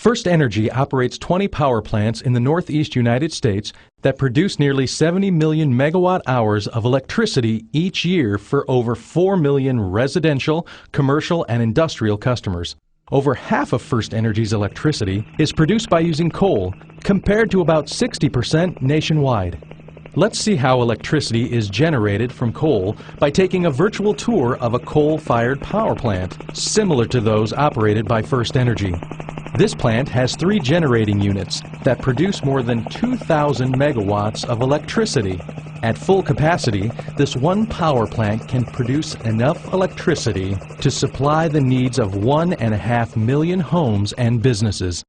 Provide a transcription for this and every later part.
FirstEnergy operates 20 power plants in the Northeast United States that produce nearly 70 million megawatt hours of electricity each year for over 4 million residential, commercial, and industrial customers. Over half of FirstEnergy's electricity is produced by using coal, compared to about 60% nationwide. Let's see how electricity is generated from coal by taking a virtual tour of a coal-fired power plant, similar to those operated by FirstEnergy. This plant has 3 generating units that produce more than 2,000 megawatts of electricity. At full capacity, this one power plant can produce enough electricity to supply the needs of 1.5 million homes and businesses.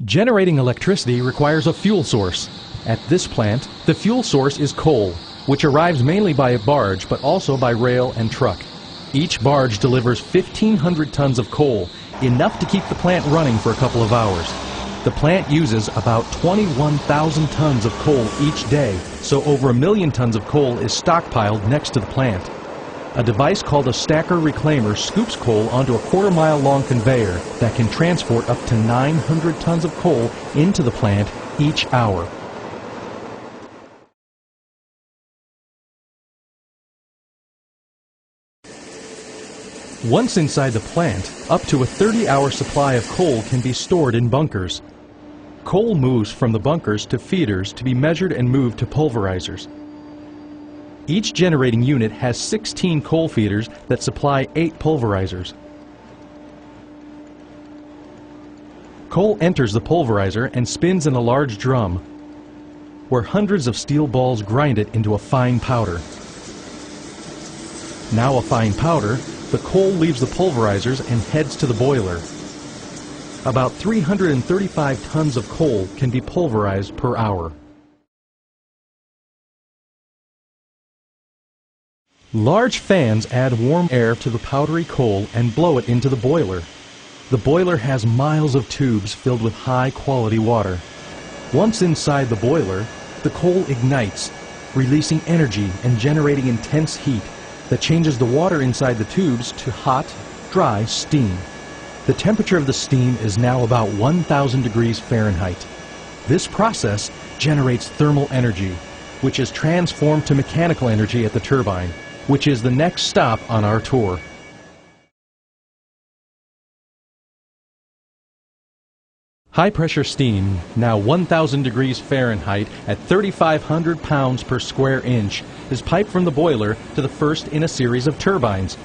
Generating electricity requires a fuel source. At this plant, the fuel source is coal, which arrives mainly by a barge but also by rail and truck. Each barge delivers 1,500 tons of coal, enough to keep the plant running for a couple of hours. The plant uses about 21,000 tons of coal each day, so over 1 million tons of coal is stockpiled next to the plant. A device called a stacker reclaimer scoops coal onto a quarter-mile long conveyor that can transport up to 900 tons of coal into the plant each hour. Once inside the plant, up to a 30-hour supply of coal can be stored in bunkers. Coal moves from the bunkers to feeders to be measured and moved to pulverizers. Each generating unit has 16 coal feeders that supply 8 pulverizers. Coal enters the pulverizer and spins in a large drum, where hundreds of steel balls grind it into a fine powder. Now a fine powder, the coal leaves the pulverizers and heads to the boiler. About 335 tons of coal can be pulverized per hour. Large fans add warm air to the powdery coal and blow it into the boiler. The boiler has miles of tubes filled with high-quality water. Once inside the boiler, the coal ignites, releasing energy and generating intense heat that changes the water inside the tubes to hot, dry steam. The temperature of the steam is now about 1,000 degrees Fahrenheit. This process generates thermal energy, which is transformed to mechanical energy at the turbine, which is the next stop on our tour. High-pressure steam, now 1,000 degrees Fahrenheit at 3,500 pounds per square inch, is piped from the boiler to the first in a series of turbines,